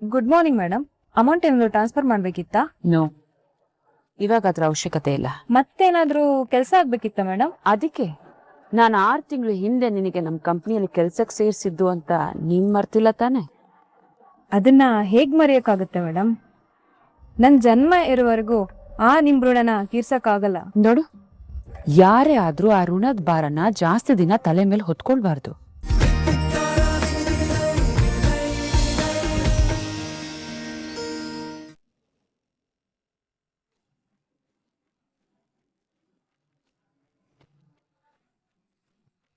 Good morning madam. Amount ಏನಾದ್ರು transfer ಮಾಡ್ಬೇಕಿತ್ತಾ? No, ಇವಾಗ ಅದ್ರ ಅವಶ್ಯಕತೆ ಇಲ್ಲ. ಮತ್ತೇನಾದ್ರೂ ಕೆಲಸ ಆಗ್ಬೇಕಿತ್ತಾ ಮೇಡಮ್? ಅದಕ್ಕೆ ನಾನು 6 ತಿಂಗಳು ಹಿಂದೆ ನಿನಗೆ ನಮ್ಮ ಕಂಪ್ನಿಯಲ್ಲಿ ಕೆಲ್ಸಕ್ಕೆ ಸೇರಿಸಿದ್ದು ಅಂತ ನೀನ್ ಮರ್ತಿಲ್ಲ ತಾನೆ? ಅದನ್ನ ಹೇಗ್ ಮರೆಯಕ್ಕಾಗುತ್ತೆ ಮೇಡಮ್? ನನ್ ಜನ್ಮ ಇರುವವರೆಗೂ ನಿಮ್ ಋಣನ ತೀರ್ಸಕ್ಕಾಗಲ್ಲ. ನೋಡು, ಯಾರೇ ಆದ್ರೂ ಆ ಋಣದ ಭಾರನ ಜಾಸ್ತಿ ದಿನ ತಲೆ ಮೇಲೆ ಹೊತ್ಕೊಳ್ಬಾರ್ದು.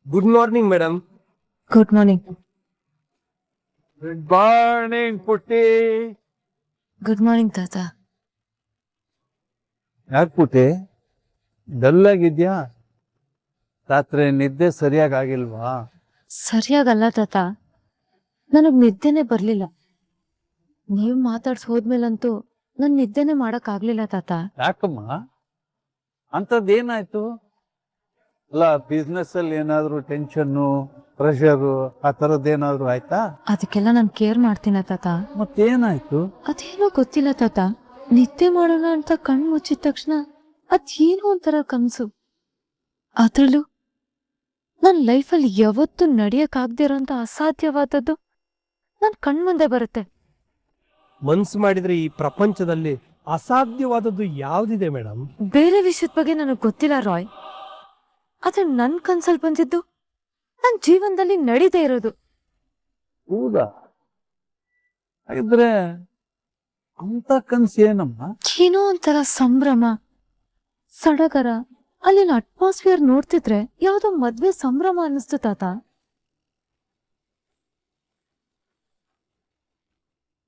Good morning madam. Good morning. Good morning ಪುಟ್ಟಿ. ಗುಡ್ ಮಾರ್ನಿಂಗ್ ತಾತ. ಯಾಕೆ ಪುಟ್ಟಿ ಡಲ್ ಆಗಿದ್ಯಾ? ರಾತ್ರಿ ನಿದ್ದೆ ಸರಿಯಾಗಿ ಆಗಿಲ್ವಾ? ಸರಿಯಾಗಲ್ಲ ತಾತ, ನನಗ್ ನಿದ್ದೆನೆ ಬರ್ಲಿಲ್ಲ. ನೀವ್ ಮಾತಾಡ್ಸ್ ಹೋದ್ಮೇಲಂತೂ ನನ್ ನಿದ್ದೆನೆ ಮಾಡಕ್ ಆಗ್ಲಿಲ್ಲ ತಾತ. ಯಾಕಮ್ಮ, ಅಂಥದ್ದೇನಾಯ್ತು? ಅಲ್ಲ, ಬಿಸ್ನೆಸ್ ಅಲ್ಲಿ ಏನಾದ್ರು ಟೆನ್ಷನ್ನು, ಪ್ರೆಷರು ಆ ಥರದ್ದೇನಾದ್ರು ಆಯ್ತಾ? ಅದಕ್ಕೆಲ್ಲ ನಾನ್ ಕೇರ್ ಮಾಡ್ತೀನ ತಾತ. ಮತ್ತೇನಾಯ್ತು? ಅದೇನೋ ಗೊತ್ತಿಲ್ಲ ತಾತ, ನಿದ್ದೆ ಮಾಡೋಣ ಅಂತ ಕಣ್ ಮುಚ್ಚಿದ ತಕ್ಷಣ ಅದೇನೋ ಒಂಥರ ಕನ್ಸು. ಅದ್ರಲ್ಲೂ ನನ್ ಲೈಫಲ್ಲಿ ಯಾವತ್ತೂ ನಡಿಯಕ್ ಆಗದೆ ಇರೋಂತ ಅಸಾಧ್ಯವಾದದ್ದು ನನ್ ಕಣ್ಮುಂದೆ ಬರುತ್ತೆ. ಮನ್ಸು ಮಾಡಿದ್ರೆ ಈ ಪ್ರಪಂಚದಲ್ಲಿ ಅಸಾಧ್ಯವಾದದ್ದು ಯಾವ್ದಿದೆ ಮೇಡಮ್? ಬೇರೆ ವಿಷಯದ ಬಗ್ಗೆ ನನಗ್ ಗೊತ್ತಿಲ್ಲ ರಾಯ್, ಆದ್ರೆ ನನ್ ಕನ್ಸಲ್ ಬಂದಿದ್ದು ನನ್ ಜೀವನದಲ್ಲಿ ನಡೀದೇ ಇರೋದು. ಹೌದಾ? ಹಾಗಿದ್ರೆ ಅಂತ ಕನ್ಸು ಏನಮ್ಮ? ಏನೋ ಒಂಥರ ಸಂಭ್ರಮ, ಸಡಗರ. ಅಲ್ಲಿನ ಅಟ್ಮಾಸ್ಫಿಯರ್ ನೋಡ್ತಿದ್ರೆ ಯಾವ್ದೋ ಮದ್ವೆ ಸಂಭ್ರಮ ಅನ್ನಿಸ್ತು ತಾತ.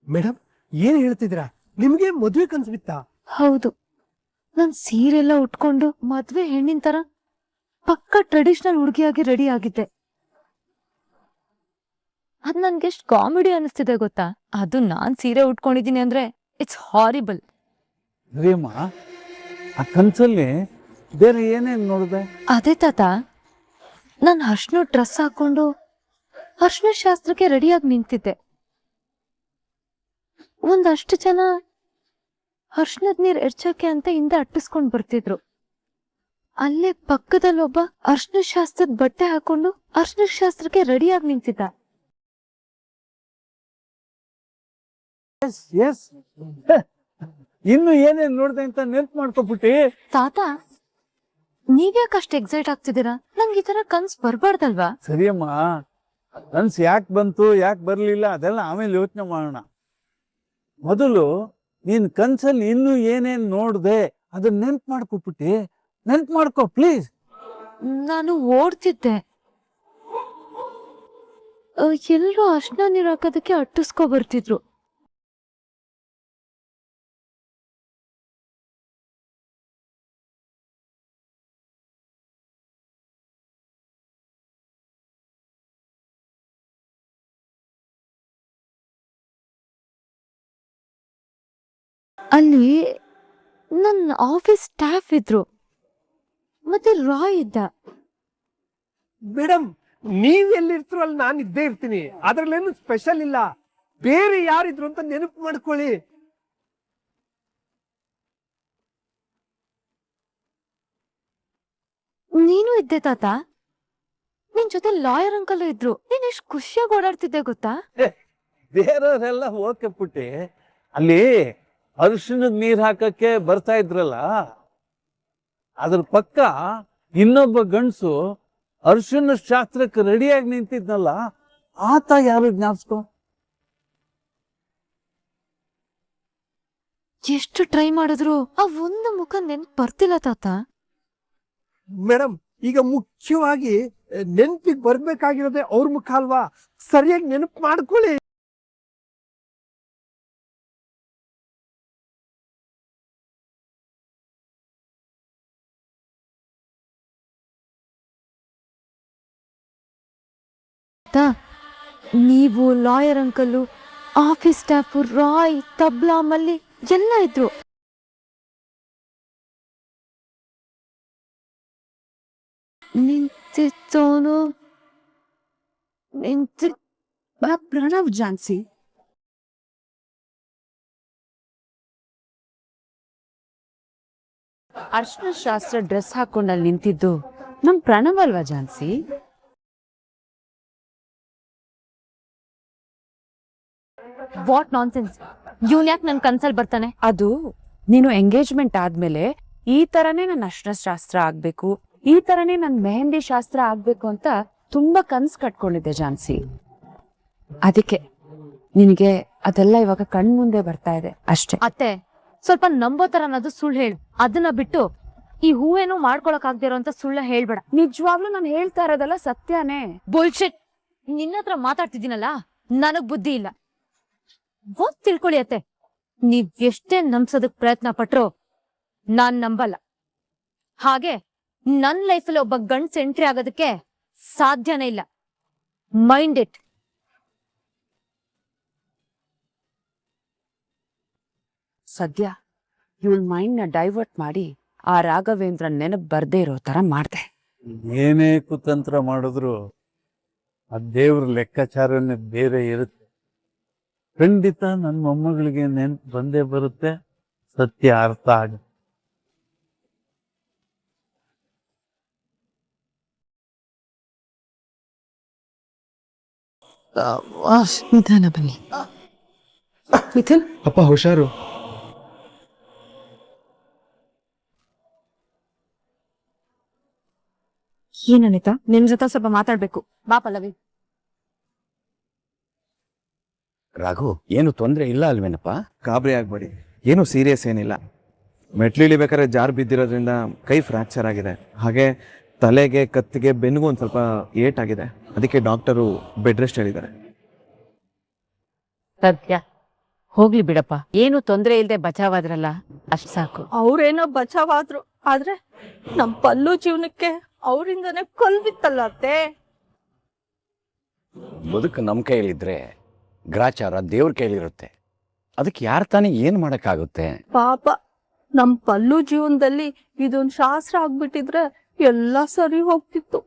ಮೇಡಮ್, ಏನ್ ಹೇಳ್ತಿದ್ದೀರಾ? ನಿಮ್ಗೆ ಮದ್ವೆ ಕನ್ಸು ಬಿತ್ತಾ? ಹೌದು, ನಾನ್ ಸೀರೆಲ್ಲ ಉಟ್ಕೊಂಡು ಮದ್ವೆ ಹೆಣ್ಣಿನ ತರ ಪಕ್ಕ ಟ್ರೆಡಿಷನಲ್ ಹುಡುಗಿಯಾಗಿ ರೆಡಿ ಆಗಿದ್ದೆ. ಅದ್ ನನ್ಗೆಷ್ಟ್ ಕಾಮಿಡಿ ಅನಿಸ್ತಿದೆ ಗೊತ್ತಾ? ಅದು ನಾನ್ ಸೀರೆ ಉಟ್ಕೊಂಡಿದೀನಿ ಅಂದ್ರೆ ಇಟ್ಸ್ ಹಾರಿಬಲ್. ರೀಮ್ಮ, ಆ ಕನ್ಸಲ್ಲಿ ಬೇರೆ ಏನೇನು ನೋಡಿದೆ? ಅದೇ ತಾತ, ನಾನ್ ಅರ್ಶನ ಡ್ರೆಸ್ ಹಾಕೊಂಡು ಅರ್ಶನ ಶಾಸ್ತ್ರಕ್ಕೆ ರೆಡಿಯಾಗಿ ನಿಂತಿದ್ದೆ. ಒಂದಷ್ಟು ಜನ ಅರ್ಶನದ ನೀರ್ ಎರ್ಚಕ್ಕೆ ಅಂತ ಹಿಂದೆ ಅಟ್ಟಿಸ್ಕೊಂಡ್ ಬರ್ತಿದ್ರು. ಅಲ್ಲೇ ಪಕ್ಕದಲ್ಲೊಬ್ಬ ಅರ್ಶನ ಶಾಸ್ತ್ರದ ಬಟ್ಟೆ ಹಾಕೊಂಡು ಅರ್ಶನ ಶಾಸ್ತ್ರಕ್ಕೆ ರೆಡಿಯಾಗಿ ನಿಂತಿದ್ದ. ಎಸ್, ಇನ್ನು ಏನೇನ್ ನೋಡ್ದೆ ಅಂತ ನೆನ್ಪು ಮಾಡ್ಕೊಬಿಟ್ಟಿ. ತಾತ, ನೀವ್ಯಾಕಷ್ಟು ಎಕ್ಸೈಟ್ ಆಗ್ತಿದ್ದೀರಾ? ನಂಗೆ ಈ ತರ ಕನ್ಸ್ ಬರ್ಬಾರ್ದಲ್ವಾ? ಸರಿಯಮ್ಮ, ಕನ್ಸು ಯಾಕೆ ಬಂತು ಯಾಕೆ ಬರ್ಲಿಲ್ಲ ಅದೆಲ್ಲ ಆಮೇಲೆ ಯೋಚನೆ ಮಾಡೋಣ. ಮೊದಲು ನೀನ್ ಕನ್ಸಲ್ಲಿ ಇನ್ನು ಏನೇನ್ ನೋಡ್ದೆ ಅದನ್ನ ನೆನ್ಪು ಮಾಡ್ಕೊಬಿಟ್ಟಿ. ನೆನ್ಪು ಮಾಡ್ಕೊ ಪ್ಲೀಸ್. ನಾನು ಓಡ್ತಿದ್ದೆ. ಎಲ್ರೂ ಅರ್ಶನ ನೀರ್ ಹಾಕೋದಕ್ಕೆ ಅಟ್ಟಿಸ್ಕೊ ಬರ್ತಿದ್ರು. ಅಲ್ಲಿ ನನ್ನ ಆಫೀಸ್ ಸ್ಟಾಫ್ ಇದ್ರು, ಮತ್ತೆ ರಾಯ್ ಇದ್ದ. ಮೇಡಮ್, ನೀವ್ ಎಲ್ಲಿರ್ತೀರೋ ಅಲ್ಲಿ ನಾನು ಇದ್ದೇ ಇರ್ತೀನಿ. ಅದ್ರಲ್ಲೇನು ಸ್ಪೆಷಲ್ ಇಲ್ಲ. ಬೇರೆ ಯಾರಿದ್ರು ಅಂತ ನೆನಪು ಮಾಡ್ಕೊಳ್ಳಿ. ನೀನು ಇದ್ದೆ ತಾತ. ನಿನ್ ಜೊತೆ ಲಾಯರ್ ಅಂಕಲ್ ಇದ್ರು. ನೀನ್ ಎಷ್ಟ್ ಖುಷಿಯಾಗಿ ಓಡಾಡ್ತಿದ್ದೆ ಗೊತ್ತಾ? ಬೇರೆಯವರೆಲ್ಲ ಓಕೆ ಪುಟ್ಟಿ, ಅಲ್ಲಿ ಅರಿಶಿಣದ ನೀರ್ ಹಾಕಕ್ಕೆ ಬರ್ತಾ ಇದ್ರಲ್ಲ, ಅದ್ರ ಪಕ್ಕ ಇನ್ನೊಬ್ಬ ಗಂಡ್ಸು ಅರಿಶಿಣ ಶಾಸ್ತ್ರಕ್ಕೆ ರೆಡಿಯಾಗಿ ನಿಂತಿದ್ನಲ್ಲ, ಆತ ಯಾರು ಜ್ಞಾಪಿಸ್ಕೊ. ಎಷ್ಟು ಟ್ರೈ ಮಾಡಿದ್ರು ಆ ಒಂದು ಮುಖ ನೆನ್ಪು ಬರ್ತಿಲ್ಲ ತಾತ. ಮೇಡಮ್, ಈಗ ಮುಖ್ಯವಾಗಿ ನೆನ್ಪಿಗೆ ಬರ್ಬೇಕಾಗಿರೋದೇ ಅವ್ರ ಮುಖ ಅಲ್ವಾ? ಸರಿಯಾಗಿ ನೆನಪು ಮಾಡ್ಕೊಳ್ಳಿ. ನೀವು, lawyer uncle, office staff, Roy, ತಬ್ಲಾ, ಮಲ್ಲಿ ಎಲ್ಲ ಇದ್ರು. ನಿಂತಿತ್ತೋನು ಪ್ರಣವ್ ಜಾನ್ಸಿ ಅರ್ಶನ ಶಾಸ್ತ್ರ ಡ್ರೆಸ್ ಹಾಕೊಂಡಲ್ಲಿ ನಿಂತಿದ್ದು ನಮ್ ಪ್ರಣವ್ ಅಲ್ವಾ ಜಾನ್ಸಿ? What nonsense! ಇವ್ನ್ ಯಾಕೆ ನನ್ ಕನ್ಸಲ್ ಬರ್ತಾನೆ? ಅದು ನೀನು ಎಂಗೇಜ್ಮೆಂಟ್ ಆದ್ಮೇಲೆ ಈ ತರನೇ ನನ್ನ ಅರ್ಶನ ಶಾಸ್ತ್ರ ಆಗ್ಬೇಕು, ಈ ತರನೇ ನನ್ ಮೆಹಂದಿ ಶಾಸ್ತ್ರ ಆಗ್ಬೇಕು ಅಂತ ತುಂಬಾ ಕನ್ಸ್ ಕಟ್ಕೊಂಡಿದ್ದೆ ಜಾನ್ಸಿ. ಅದಕ್ಕೆ ನಿನಗೆ ಅದೆಲ್ಲ ಇವಾಗ ಕಣ್ಮುಂದೆ ಬರ್ತಾ ಇದೆ ಅಷ್ಟೇ. ಅತ್ತೆ, ಸ್ವಲ್ಪ ನಂಬೋ ತರ ಅನ್ನೋದು ಸುಳ್ಳು ಹೇಳು. ಅದನ್ನ ಬಿಟ್ಟು ಈ ಹೂವೇನು ಮಾಡ್ಕೊಳಕ್ ಆಗ್ದಿರೋ ಅಂತ ಸುಳ್ಳ ಹೇಳ್ಬೇಡ. ನಿಜವಾಗ್ಲೂ ನಾನು ಹೇಳ್ತಾ ಇರೋದೆಲ್ಲ ಸತ್ಯನೇ. ಬುಲ್ಶಿಟ್! ನಿನ್ನ ಹತ್ರ ಮಾತಾಡ್ತಿದ್ದೀನಲ್ಲ, ನನಗ್ ಬುದ್ಧಿ ಇಲ್ಲ. ಹೋಗ್ ತಿಳ್ಕೊಳ್ಳಿ ಅತ್ತೆ, ನೀವ್ ಎಷ್ಟೇ ನಂಬ್ಸೋದಕ್ ಪ್ರಯತ್ನ ಪಟ್ರು ನಾನ್ ನಂಬಲ್ಲ. ಹಾಗೆ ನನ್ ಲೈಫಲ್ಲಿ ಒಬ್ಬ ಗಂಡ್ಸ್ ಎಂಟ್ರಿ ಆಗೋದಕ್ಕೆ ಸಾಧ್ಯನೇ ಇಲ್ಲ. Mind it. ಸದ್ಯ ಇವಳ ಮೈಂಡ್ ನ ಡೈವರ್ಟ್ ಮಾಡಿ ಆ ರಾಘವೇಂದ್ರ ನೆನಪು ಬರ್ದೇ ಇರೋ ತರ ಮಾಡ್ದೆ. ಏನೇ ಕುತಂತ್ರ ಮಾಡಿದ್ರು ಆ ದೇವ್ರ ಲೆಕ್ಕಾಚಾರನೇ ಬೇರೆ ಇರುತ್ತೆ. ಖಂಡಿತ ನನ್ನ ಮೊಮ್ಮಗಳಿಗೆ ನೆನ್ಪು ಬಂದೇ ಬರುತ್ತೆ, ಸತ್ಯ ಅರ್ಥ ಆಗುತ್ತೆ. ನಿಧಾನ ಬನ್ನಿ. ಮಿಥುನ್, ಅಪ್ಪ ಹುಷಾರು. ಏನನಿತಾ, ನಿಮ್ ಜೊತೆ ಸ್ವಲ್ಪ ಮಾತಾಡ್ಬೇಕು. ಬಾ ಪಲ್ಲವಿ. ರಾಘು, ಏನು ತೊಂದರೆ ಇಲ್ಲ ಅಲ್ವೇನಪ್ಪ? ಗಾಬರಿ ಆಗ್ಬೇಡಿ, ಏನು ಸೀರಿಯಸ್ ಏನಿಲ್ಲ. ಮೆಟ್ಲಿಳಿಬೇಕಾದ್ರೆ ಜಾರ್ ಬಿದ್ದಿರೋದ್ರಿಂದ ಕೈ ಫ್ರ್ಯಾಕ್ಚರ್ ಆಗಿದೆ. ಹಾಗೆ ತಲೆಗೆ, ಕತ್ತಿಗೆ, ಬೆನ್ನಿಗೂ ಒಂದು ಸ್ವಲ್ಪ ಏಟ್ ಆಗಿದೆ. ಅದಕ್ಕೆ ಡಾಕ್ಟರು ಬೆಡ್ ರೆಸ್ಟ್ ಹೇಳಿದ್ದಾರೆ. ಸದ್ಯ ಹೋಗ್ಲಿ ಬಿಡಪ್ಪ, ಏನು ತೊಂದರೆ ಇಲ್ಲದೆ ಬಚಾವಾದ್ರಲ್ಲ, ಅಷ್ಟ್ ಸಾಕು. ಅವ್ರೇನೋ ಬಚಾವಾದ್ರು, ಆದ್ರೆ ನಮ್ ಪಲ್ಲು ಜೀವನಕ್ಕೆ ಅವರಿಂದನೇ ಕಲ್ಬಿತ್ತಲ್ಲ ಅತ್ತೆ. ಬದುಕು ನಮ್ಮ ಕೈಯಲ್ಲಿದ್ರೆ ಗ್ರಾಚಾರ ದೇವ್ರ ಕೈಲಿರುತ್ತೆ. ಅದಕ್ಕೆ ಯಾರು ತಾನೇ ಏನು ಮಾಡೋಕ್ಕಾಗುತ್ತೆ? ಪಾಪ ನಮ್ ಪಲ್ಲು ಜೀವನದಲ್ಲಿ ಇದೊಂದ್ ಶಾಸ್ತ್ರ ಆಗ್ಬಿಟ್ಟಿದ್ರೆ ಎಲ್ಲ ಸರಿ ಹೋಗ್ತಿತ್ತು.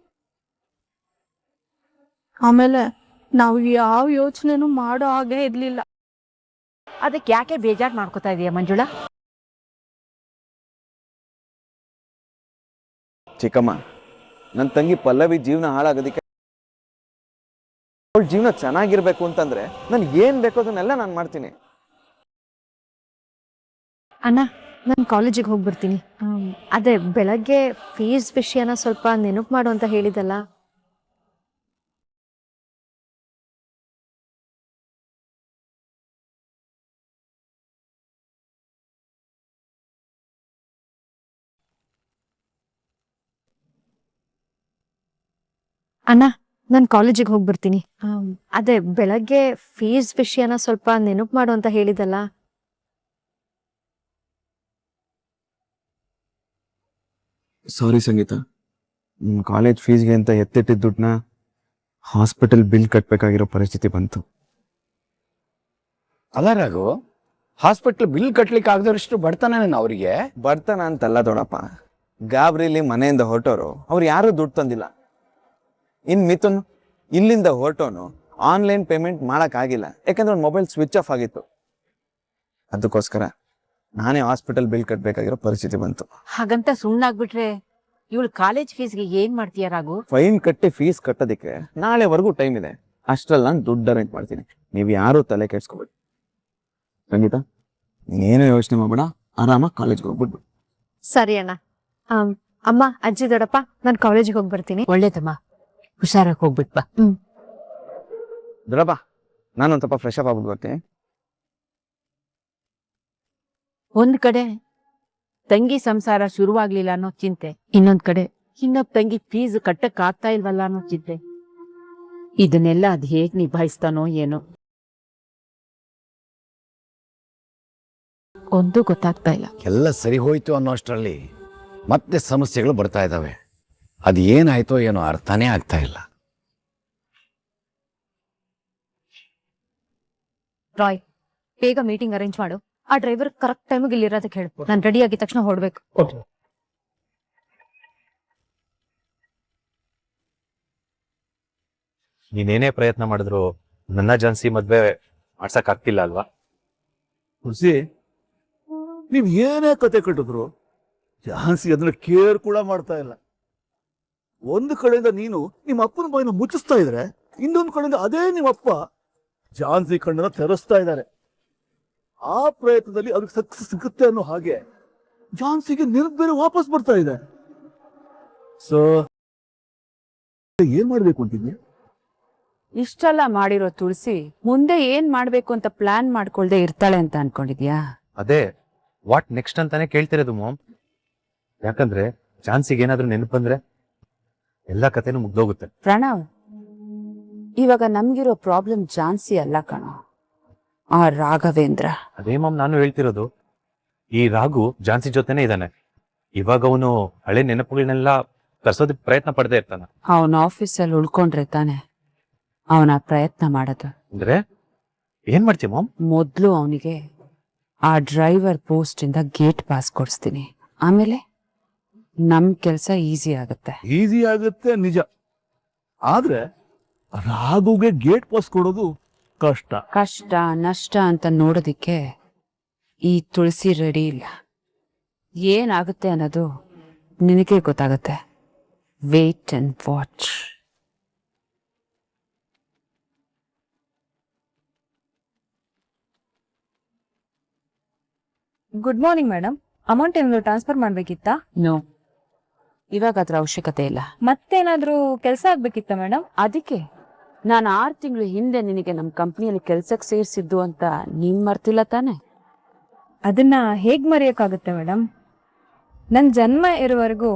ಆಮೇಲೆ ನಾವು ಯಾವ ಯೋಚನೆನೂ ಮಾಡೋ ಹಾಗೆ ಇರ್ಲಿಲ್ಲ. ಅದಕ್ಕೆ ಯಾಕೆ ಬೇಜಾರ್ ಮಾಡ್ಕೋತಾ ಇದೀಯ ಮಂಜುಳಾ? ಚಿಕ್ಕಮ್ಮ, ನನ್ನ ತಂಗಿ ಪಲ್ಲವಿ ಜೀವನ ಹಾಳಾಗೋದಕ್ಕೆ, ಅವಳ ಜೀವನ ಚೆನ್ನಾಗಿರ್ಬೇಕು ಅಂತಂದ್ರೆ ನನ್ಗೆ ಏನ್ ಬೇಕೋ ಅದನ್ನೆಲ್ಲ ನಾನು ಮಾಡ್ತೀನಿ. ಅಣ್ಣ, ನಾನು ಕಾಲೇಜಿಗೆ ಹೋಗ್ಬಿಡ್ತೀನಿ. ಅದೇ ಬೆಳಗ್ಗೆ ಫೀಸ್ ವಿಷಯನ ಸ್ವಲ್ಪ ನೆನಪು ಮಾಡು ಅಂತ ಹೇಳಿದಲ್ಲ. ಅಣ್ಣ, ನಾನು ಕಾಲೇಜಿಗೆ ಹೋಗ್ಬಿಡ್ತೀನಿ. ಅದೇ ಬೆಳಗ್ಗೆ ಫೀಸ್ ವಿಷಯನ ಸ್ವಲ್ಪ ನೆನಪು ಮಾಡು ಅಂತ ಹೇಳಿದಲ್ಲ. ಸಾರಿ ಸಂಗೀತ, ಕಾಲೇಜ್ ಫೀಸ್ಗೆ ಅಂತ ಎತ್ತಿಟ್ಟಿದ್ದ ದುಡ್ಡನ್ನ ಹಾಸ್ಪಿಟಲ್ ಬಿಲ್ ಕಟ್ಟಬೇಕಾಗಿರೋ ಪರಿಸ್ಥಿತಿ ಬಂತು. ಅಲ್ಲ ರಾಘು, ಹಾಸ್ಪಿಟ್ಲ್ ಬಿಲ್ ಕಟ್ಲಿಕ್ಕೆ ಆಗದಷ್ಟು ಬಡತನ ಅವರಿಗೆ. ಬರ್ತಾನ ಅಂತಲ್ಲ ದೊಡ್ಡಪ್ಪ, ಗಾಬರಿಲಿ ಮನೆಯಿಂದ ಹೊರಟೋರು, ಅವ್ರು ಯಾರೂ ದುಡ್ಡು ತಂದಿಲ್ಲ. ಇನ್ ಮಿಥುನ್ ಇಲ್ಲಿಂದ ಹೊರಟೋನು ಆನ್ಲೈನ್ ಪೇಮೆಂಟ್ ಮಾಡೋಕ್ಕಾಗಿಲ್ಲ, ಯಾಕಂದ್ರೆ ಅವ್ನ ಮೊಬೈಲ್ ಸ್ವಿಚ್ ಆಫ್ ಆಗಿತ್ತು. ಅದಕ್ಕೋಸ್ಕರ ನಾನೇ ಹಾಸ್ಪಿಟಲ್ ಬಿಲ್ ಕಟ್ಟಬೇಕಾಗಿರೋ ಪರಿಸ್ಥಿತಿ ಬಂತು. ಹಾಗಂತ ಸುಮ್ಮನಾಗ್ಬಿಟ್ರೆ ಇವಳು ಕಾಲೇಜ್ ಫೀಸ್ಗೆ ಏನ್ ಮಾಡ್ತೀಯ ರಾಘು? ಫೈನ್ ಕಟ್ಟಿ ಫೀಸ್ ಕಟ್ಟೋದಕ್ಕೆ ನಾಳೆವರೆಗೂ ಟೈಮ್ ಇದೆ. ಅಷ್ಟ್ರಲ್ಲಿ ನಾನು ದುಡ್ಡು ಅರೇಂಜ್ ಮಾಡ್ತೀನಿ. ನೀವು ಯಾರೂ ತಲೆ ಕೆಡ್ಸ್ಕೊಬೇಡಿ. ಸಂಗೀತ, ನೀನೇನು ಯೋಚನೆ ಮಾಡಬೇಡ, ಆರಾಮಾಗಿ ಕಾಲೇಜ್ಗೆ ಹೋಗ್ಬಿಡ್ಬಿಡು. ಸರಿ ಅಣ್ಣ. ಅಮ್ಮ, ಅಜ್ಜಿ, ದೊಡ್ಡಪ್ಪ, ನಾನು ಕಾಲೇಜಿಗೆ ಹೋಗಿ ಬರ್ತೀನಿ. ಒಳ್ಳೇದಮ್ಮ, ಹುಷಾರಾಗಿ ಹೋಗ್ಬಿಟ್ ಬಾ. ದೊಡ್ಡಪ್ಪ, ನಾನೊಂದು ಸ್ವಲ್ಪ ಫ್ರೆಶ್ ಅಪ್ ಆಗ್ಬಿಟ್ಟು ಬರ್ತೀನಿ. ಒಂದ್ ಕಡೆ ತಂಗಿ ಸಂಸಾರ ಶುರುವಾಗ್ಲಿಲ್ಲ ಅನ್ನೋ ಚಿಂತೆ, ಇನ್ನೊಂದ್ ಕಡೆ ಇನ್ನೊಬ್ಬ ತಂಗಿ ಫೀಸ್ ಕಟ್ಟಕ್ ಆಗ್ತಾ ಇಲ್ವಲ್ಲ ಅನ್ನೋ ಚಿಂತೆ. ಇದನ್ನೆಲ್ಲ ಅದ್ ಹೇಗ್ ನಿಭಾಯಿಸ್ತಾನೋ ಏನೋ, ಒಂದು ಗೊತ್ತಾಗ್ತಾ ಇಲ್ಲ. ಎಲ್ಲ ಸರಿ ಹೋಯ್ತು ಅನ್ನೋ ಅಷ್ಟರಲ್ಲಿ ಮತ್ತೆ ಸಮಸ್ಯೆಗಳು ಬರ್ತಾ ಇದ್ದಾವೆ. ಅದು ಏನಾಯ್ತೋ ಏನೋ ಅರ್ಥನೇ ಆಗ್ತಾ ಇಲ್ಲ. ರಾಯ್, ಬೇಗ ಮೀಟಿಂಗ್ ಅರೇಂಜ್ ಮಾಡು. ಆ ಡ್ರೈವರ್ ಕರೆಕ್ಟ್ ಟೈಮಿಗೆ ಇಲ್ಲಿ ಇರೋದಕ್ಕೆ ಹೇಳು. ನಾನು ರೆಡಿ ಆಗಿದ ತಕ್ಷಣ ಹೊರಡ್ಬೇಕು. ನೀನೇನೇ ಪ್ರಯತ್ನ ಮಾಡಿದ್ರು ನನ್ನ ಜಾನ್ಸಿ ಮದ್ವೆ ಮಾಡ್ಸಕ್ ಆಗ್ತಿಲ್ಲ ಅಲ್ವಾ? ಖುಷಿ, ನೀವ್ ಏನೇ ಕತೆ ಕಟ್ಟಿದ್ರು ಜಾನ್ಸಿ ಅದನ್ನ ಕೇರ್ ಕೂಡ ಮಾಡ್ತಾ ಇಲ್ಲ. ಒಂದು ಕಡೆಯಿಂದ ನೀನು ನಿಮ್ಮ ಅಪ್ಪನ ಬಾಯಿನ ಮುಚ್ಚಿಸ್ತಾ ಇದ್ರೆ, ಇನ್ನೊಂದು ಕಡೆಯಿಂದ ಅದೇ ನಿಮ್ಮ ಅಪ್ಪ ಜಾನ್ಸಿ ಕಣ್ಣನ್ನ ತೆರೆಸ್ತಾ ಇದ್ದಾರೆ. ಆ ಪ್ರಯತ್ನದಲ್ಲಿ ಅವ್ರಿಗೆ ಸಕ್ಸಸ್ ಸಿಗುತ್ತೆ ಅನ್ನೋ ಹಾಗೆ ಜಾನ್ಸಿಗೆ ನಿರ್ಬೇರೆ ವಾಪಸ್ ಬರ್ತಾ ಇದೆ. ಸೊ ಏನ್ ಮಾಡ್ಬೇಕು ಅಂತಿದ್ದೆ? ಇಷ್ಟೆಲ್ಲ ಮಾಡಿರೋ ತುಳಸಿ ಮುಂದೆ ಏನ್ ಮಾಡ್ಬೇಕು ಅಂತ ಪ್ಲಾನ್ ಮಾಡ್ಕೊಳ್ದೆ ಇರ್ತಾಳೆ ಅಂತ ಅನ್ಕೊಂಡಿದ್ಯಾ? ಅದೇ ವಾಟ್ ನೆಕ್ಸ್ಟ್ ಅಂತಾನೆ ಕೇಳ್ತಿರೋದು ಮಾಮ್. ಯಾಕಂದ್ರೆ ಚಾನ್ಸಿಗೆ ಏನಾದ್ರೂ ನೆನಪು ಬಂದ್ರೆ ಎಲ್ಲಾ ಕಥೆನೂ ಮುಗ್ದೋಗುತ್ತೆ. ಪ್ರಣವ್, ಇವಾಗ ನಮ್ಗಿರೋ ಪ್ರಾಬ್ಲಮ್ ಜಾನ್ಸಿ ಅಲ್ಲ ಕಣ, ಆ ರಾಘವೇಂದ್ರ. ಅದೇ ಮಾಮ್ ನಾನು ಹೇಳ್ತಿರೋದು, ಈ ರಾಘು ಜಾನ್ಸಿ ಜೊತೆನೆ ಇದ್ದಾನೆ. ಇವಾಗ ಅವನು ಹಳೆ ನೆನಪುಗಳನ್ನೆಲ್ಲ ತರ್ಸೋದಕ್ಕೆ ಪ್ರಯತ್ನ ಪಡದೇ ಇರ್ತಾನ. ಅವನ ಆಫೀಸಲ್ಲಿ ಉಳ್ಕೊಂಡ್ರೆ ತಾನೆ ಅವನ ಪ್ರಯತ್ನ ಮಾಡೋದು. ಅಂದ್ರೆ ಏನ್ ಮಾಡ್ತೀವಿ ಮಾಮ್? ಮೊದ್ಲು ಅವನಿಗೆ ಆ ಡ್ರೈವರ್ ಪೋಸ್ಟ್ ಇಂದ ಗೇಟ್ ಪಾಸ್ ಕೊಡಿಸ್ತೀನಿ. ಆಮೇಲೆ ನಮ್ ಕೆಲ್ಸ ಈಸಿ ಆಗುತ್ತೆ. ಈಸಿ ಆಗುತ್ತೆ ನಿಜ, ಆದ್ರೆ ರಾಘುಗೆ ಗೇಟ್ ಪಾಸ್ ಕೊಡೋದು ಕಷ್ಟ. ಕಷ್ಟ ನಷ್ಟ ಅಂತ ನೋಡೋದಿಕ್ಕೆ ಈ ತುಳಸಿ ರೆಡಿ ಇಲ್ಲ. ಏನಾಗುತ್ತೆ ಅನ್ನೋದು ನಿನಗೆ ಗೊತ್ತಾಗುತ್ತೆ. Wait and watch. Good morning madam. Amount ಏನಾದ್ರು ಟ್ರಾನ್ಸ್ಫರ್ ಮಾಡ್ಬೇಕಿತ್ತಾ? ನೋ, ಇವಾಗ ಅದ್ರ ಅವಶ್ಯಕತೆ ಇಲ್ಲ. ಮತ್ತೇನಾದ್ರೂ ಕೆಲಸ ಆಗ್ಬೇಕಿತ್ತಾ ಮೇಡಮ್? ಅದಕ್ಕೆ ನಾನು 6 ತಿಂಗಳು ಹಿಂದೆ ನಿನಗೆ ನಮ್ಮ ಕಂಪ್ನಿಯಲ್ಲಿ ಕೆಲ್ಸಕ್ಕೆ ಸೇರಿಸಿದ್ದು ಅಂತ ನೀನ್ ಮರ್ತಿಲ್ಲ ತಾನೆ? ಅದನ್ನ ಹೇಗ್ ಮರೆಯಕ್ಕಾಗುತ್ತೆ ಮೇಡಮ್? ನನ್ ಜನ್ಮ ಇರುವವರೆಗೂ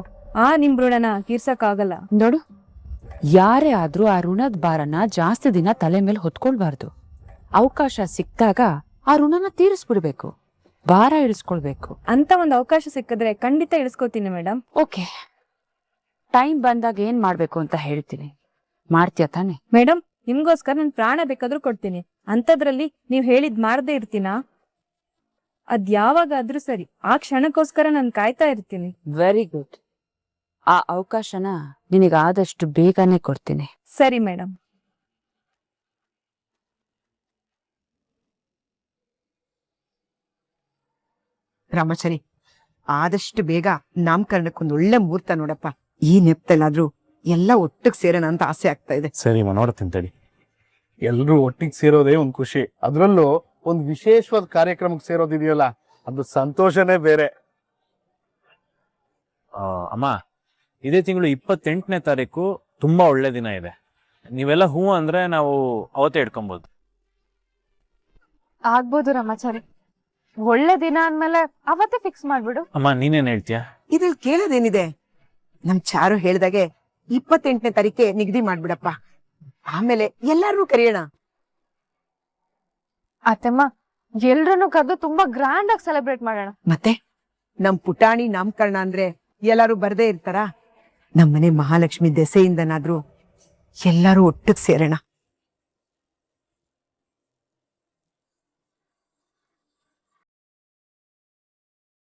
ಆ ನಿಮ್ ಋಣನ ತೀರ್ಸಕ್ಕಾಗಲ್ಲ. ನೋಡು, ಯಾರೇ ಆದ್ರೂ ಆ ಋಣದ ಭಾರನ ಜಾಸ್ತಿ ದಿನ ತಲೆ ಮೇಲೆ ಹೊತ್ಕೊಳ್ಬಾರ್ದು. ಅವಕಾಶ ಸಿಕ್ಕಾಗ ಆ ಋಣನ ತೀರಿಸ್ಬಿಡ್ಬೇಕು, ಭಾರ ಇಳಿಸ್ಕೊಳ್ಬೇಕು. ಅಂತ ಒಂದು ಅವಕಾಶ ಸಿಕ್ಕಿದ್ರೆ ಖಂಡಿತ ಇಳಿಸ್ಕೋತೀನಿ ಮೇಡಮ್. ಓಕೆ, ಟೈಮ್ ಬಂದಾಗ ಏನ್ ಮಾಡ್ಬೇಕು ಅಂತ ಹೇಳ್ತೀನಿ. ಮಾಡ್ತೀಯ ತಾನೆ? ಮೇಡಮ್, ನಿಮ್ಗೋಸ್ಕರ ನನ್ ಪ್ರಾಣ ಬೇಕಾದ್ರೂ ಕೊಡ್ತೀನಿ. ಅಂತದ್ರಲ್ಲಿ ನೀವ್ ಹೇಳಿದ್ ಮಾಡದೇ ಇರ್ತೀನಾ? ಅದ್ ಯಾವಾಗಾದ್ರೂ ಸರಿ, ಆ ಕ್ಷಣಕ್ಕೋಸ್ಕರ ನಾನು ಕಾಯ್ತಾ ಇರ್ತೀನಿ. Very good. ಆ ಅವಕಾಶನ ನಿನಗೆ ಆದಷ್ಟು ಬೇಗನೆ ಕೊಡ್ತೀನಿ. ಸರಿ ಮೇಡಮ್. ರಾಮಾಚಾರಿ, ಆದಷ್ಟು ಬೇಗ ನಾಮಕರಣಕ್ಕೊಂದು ಒಳ್ಳೆ ಮುಹೂರ್ತ ನೋಡಪ್ಪ. ಈ ನೆಪ್ತಲ್ಲಾದ್ರೂ ಎಲ್ಲ ಒಟ್ಟಿಗೆ ಸೇರೋಣ ಅಂತ ಆಸೆ ಆಗ್ತಾ ಇದೆ. ಸರಿ ನೋಡತ್ತೀನಿ ತಡಿ. ಎಲ್ರೂ ಒಟ್ಟಿಗೆ ಸೇರೋದೇ ಒಂದ್ ಖುಷಿ, ಅದ್ರಲ್ಲೂ ಒಂದ್ ವಿಶೇಷವಾದ ಕಾರ್ಯಕ್ರಮಕ್ಕೆ ಸೇರೋದಿದೆಯಲ್ಲ, ಅದು ಸಂತೋಷನೇ ಬೇರೆ. ಅಮ್ಮ, ಇದೇ ತಿಂಗಳು 28ನೇ ತಾರೀಕು ತುಂಬಾ ಒಳ್ಳೆ ದಿನ ಇದೆ. ನೀವೆಲ್ಲ ಹೂ ಅಂದ್ರೆ ನಾವು ಅವತ್ತೇ ಇಟ್ಕೊಬಹುದು. ಆಗ್ಬೋದು ರಾಮಾಚಾರಿ, ಒಳ್ಳೆ ದಿನ ಅಂದ್ಮೇಲೆ ಅವತ್ತೇ ಫಿಕ್ಸ್ ಮಾಡ್ಬಿಡು. ಅಮ್ಮ, ನೀನೇನ್ ಹೇಳ್ತೀಯಾ? ಇದ್ರಲ್ಲಿ ಕೇಳೋದೇನಿದೆ? ನಮ್ ಚಾರು ಹೇಳ್ದಾಗೆ 28ನೇ ತಾರೀಕೆ ನಿಗದಿ ಮಾಡ್ಬಿಡಪ್ಪ. ಆಮೇಲೆ ಎಲ್ಲಾರು ಕರೆಯೋಣ. ಅತ್ತಮ್ಮ, ಎಲ್ರನ್ನೂ ಕರೆದು ತುಂಬಾ ಗ್ರ್ಯಾಂಡ್ ಆಗಿ ಸೆಲೆಬ್ರೇಟ್ ಮಾಡೋಣ. ಮತ್ತೆ ನಮ್ ಪುಟಾಣಿ ನಾಮಕರಣ ಅಂದ್ರೆ ಎಲ್ಲಾರು ಬರ್ದೇ ಇರ್ತಾರ? ನಮ್ಮನೆ ಮಹಾಲಕ್ಷ್ಮಿ ದೆಸೆಯಿಂದನಾದ್ರೂ ಎಲ್ಲಾರು ಒಟ್ಟಿಗೆ ಸೇರೋಣ.